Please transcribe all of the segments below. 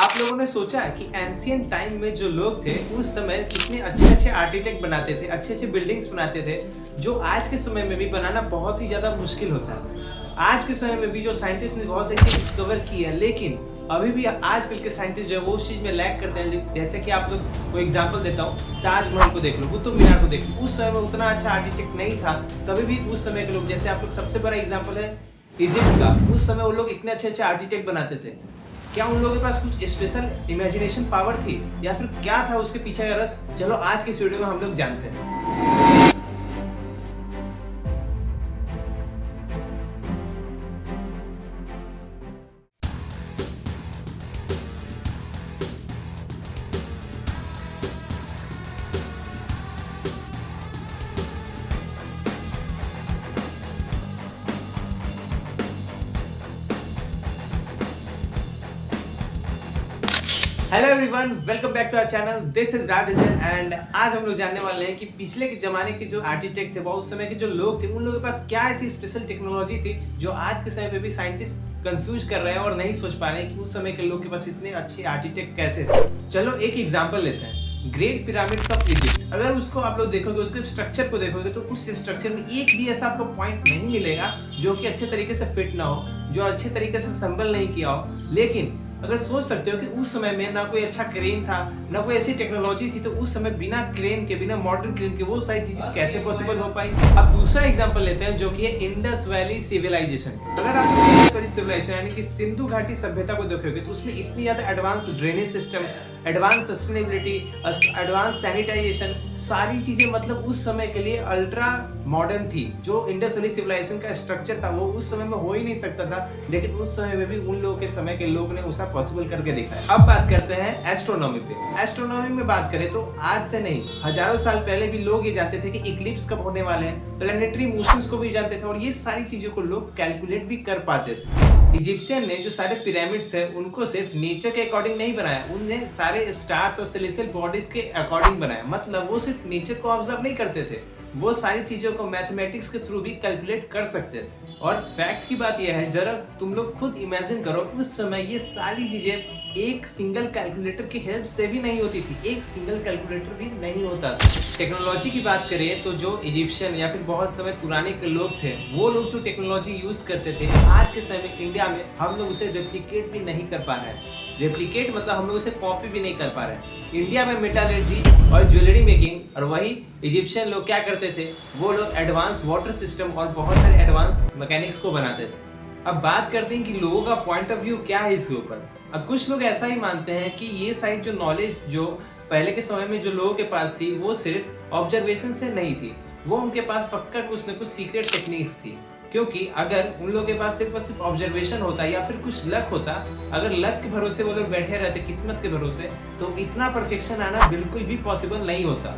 आप लोगों ने सोचा कि एंशियंट टाइम में जो लोग थे उस समय इतने अच्छे आर्किटेक्ट बनाते थे, अच्छे बिल्डिंग्स बनाते थे, जो आज के समय में भी बनाना बहुत ही ज़्यादा मुश्किल होता है। आज के समय में भी जो साइंटिस्ट ने बहुत सारी चीज़ डिस्कवर की है, लेकिन अभी भी आजकल के साइंटिस्ट जो है वो उस चीज़ में लैग करते हैं। जैसे कि आप लोग को एग्जांपल देता हूँ, ताजमहल को देख लो, कुतुब मीनार को देख लो। उस समय में उतना अच्छा आर्किटेक्ट नहीं था, तभी भी उस समय के लोग, जैसे आप लोग सबसे बड़ा एग्जाम्पल है इजिप्ट का, उस समय वो लोग इतने अच्छे आर्किटेक्ट बनाते थे। क्या उन लोगों के पास कुछ स्पेशल इमेजिनेशन पावर थी या फिर क्या था उसके पीछे का रस? चलो आज की इस वीडियो में हम लोग जानते हैं। Hello everyone, welcome back to our channel. This is Raj and आज हम लोग जानने वाले हैं कि पिछले के जमाने के जो आर्किटेक्ट थे, वो उस समय के जो लोग थे, उन लोगों के पास क्या ऐसी स्पेशल टेक्नोलॉजी थी जो आज के समय पे भी साइंटिस्ट कंफ्यूज कर रहे हैं और नहीं सोच पा रहे हैं कि उस समय के लोग के पास इतने अच्छे आर्किटेक्ट कैसे थे। चलो एक एग्जाम्पल लेते हैं, ग्रेट पिरामिड्स ऑफ इजिप्ट। अगर उसको आप लोग देखोगे, उसके स्ट्रक्चर को देखोगे, तो उस स्ट्रक्चर में एक भी ऐसा आपको पॉइंट नहीं मिलेगा जो कि अच्छे तरीके से फिट ना हो, जो अच्छे तरीके से असेंबल नहीं किया हो। लेकिन अगर सोच सकते हो कि उस समय में ना कोई अच्छा क्रेन था, ना कोई ऐसी टेक्नोलॉजी थी, तो उस समय बिना क्रेन के, बिना मॉडर्न क्रेन के वो सारी चीजें कैसे पॉसिबल हो पाई। अब दूसरा एग्जांपल लेते हैं जो कि है इंडस वैली सिविलाइजेशन। अगर आप इंडस वैली सिविलाइजेशन यानी कि सिंधु घाटी सभ्यता को देखोगे, तो उसमें इतनी ज्यादा advance drainage system, advance sustainability, advance sanitization, सारी चीजें मतलब उस समय के लिए अल्ट्रा मॉडर्न थी। जो इंडस वैली सिविलाइजेशन का स्ट्रक्चर था वो उस समय में हो ही नहीं सकता था, लेकिन उस समय में भी उन लोगों के समय के लोग ने उसे पॉसिबल करके दिखाया। अब बात करते हैं एस्ट्रोनॉमी पे। एस्ट्रोनॉमी में बात करें तो आज से नहीं, हजारों साल पहले भी लोग ये जानते थे कि इक्लिप्स कब होने वाले हैं, प्लैनेटरी मोशंस को भी जानते थे, और ये सारी चीजों को लोग कैलकुलेट भी कर पाते थे। इजिप्शियन ने जो सारे पिरामिड्स है उनको सिर्फ नेचर के अकॉर्डिंग नहीं बनाया, उनने सारे स्टार्स और सेलेस्टियल बॉडीज के अकॉर्डिंग बनाया। मतलब वो सिर्फ नेचर को ऑब्जर्व नहीं करते थे, वो सारी चीजों को मैथमेटिक्स के थ्रू भी कैलकुलेट कर सकते थे। और फैक्ट की बात यह है, जरा तुम लोग खुद इमेजिन करो, उस समय ये सारी चीजें एक सिंगल कैलकुलेटर की हेल्प से भी नहीं होती थी, एक सिंगल कैलकुलेटर भी नहीं होता था। टेक्नोलॉजी की बात करें तो जो इजिप्शियन या फिर बहुत समय पुराने के लोग थे, वो लोग जो टेक्नोलॉजी यूज करते थे, आज के समय में इंडिया में हम लोग उसे रेप्लिकेट भी नहीं कर पा रहे हैं। रेप्लिकेट मतलब हम लोग उसे कॉपी भी नहीं कर पा रहे हैं। इंडिया में मेटालर्जी और ज्वेलरी मेकिंग, और वही इजिप्शियन लोग क्या करते थे, वो लोग एडवांस वाटर सिस्टम और बहुत सारे एडवांस मैकेनिक्स को बनाते थे। अब बात करते हैं कि लोगों का पॉइंट ऑफ व्यू क्या है इसके ऊपर। अब कुछ लोग ऐसा ही मानते हैं कि ये सारी जो नॉलेज जो पहले के समय में जो लोगों के पास थी, वो सिर्फ ऑब्जर्वेशन से नहीं थी, वो उनके पास पक्का कुछ न कुछ सीक्रेट टेक्निक्स थी। क्योंकि अगर उन लोगों के पास सिर्फ और सिर्फ ऑब्जर्वेशन होता या फिर कुछ लक होता, अगर लक के भरोसे वो लोग बैठे रहते, किस्मत के भरोसे, तो इतना परफेक्शन आना बिल्कुल भी पॉसिबल नहीं होता।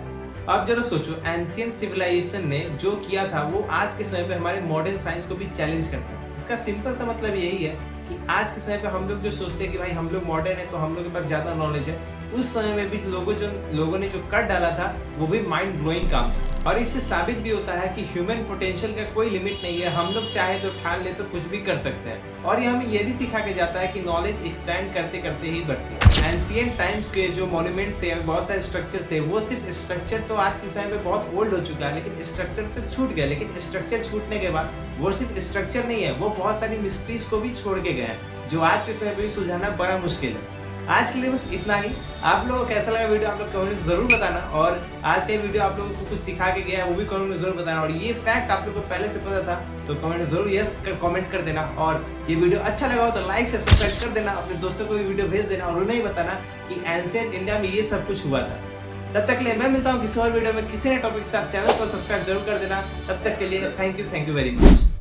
अब जरा सोचो, एंशियंट सिविलाइजेशन ने जो किया था वो आज के समय पे हमारे मॉडर्न साइंस को भी चैलेंज करता है। इसका सिंपल सा मतलब यही है कि आज के समय पे हम लोग जो सोचते हैं कि भाई हम लोग मॉडर्न है तो हम लोग के पास ज्यादा नॉलेज है, उस समय में भी लोगों ने जो कर डाला था वो भी माइंड ब्लोइंग काम था। और इससे साबित भी होता है कि ह्यूमन पोटेंशियल का कोई लिमिट नहीं है, हम लोग चाहे तो ठान ले तो कुछ भी कर सकते हैं। और ये हमें ये भी सिखा के जाता है कि नॉलेज एक्सपैंड करते करते ही बढ़ती है। एंशियंट टाइम्स के जो मॉन्यूमेंट्स थे, बहुत सारे स्ट्रक्चर थे, वो सिर्फ स्ट्रक्चर तो आज के समय में बहुत ओल्ड हो चुका है, लेकिन स्ट्रक्चर तो छूट गया। लेकिन स्ट्रक्चर छूटने के बाद वो सिर्फ स्ट्रक्चर नहीं है, वो बहुत सारी मिस्ट्रीज को भी छोड़ के गए हैं, जो आज के समय में सुलझाना बड़ा मुश्किल है। आज के लिए बस इतना ही। आप लोगों को कैसा लगा वीडियो, आप लोग कमेंट में जरूर बताना, और आज का वीडियो आप लोगों को कुछ सिखा के गया है वो भी कमेंट में जरूर बताना। और ये फैक्ट आप लोगों को पहले से पता था तो कमेंट में जरूर यस कमेंट कर देना। और ये वीडियो अच्छा लगा हो तो लाइक से सब्सक्राइब कर देना, अपने दोस्तों को भी वीडियो भेज देना, और उन्हें ही बताना कि एंशियंट इंडिया में ये सब कुछ हुआ था। तब तक के लिए मैं मिलता हूँ किसी और वीडियो में किसी नए टॉपिक के साथ। चैनल को सब्सक्राइब जरूर कर देना। तब तक के लिए थैंक यू वेरी मच।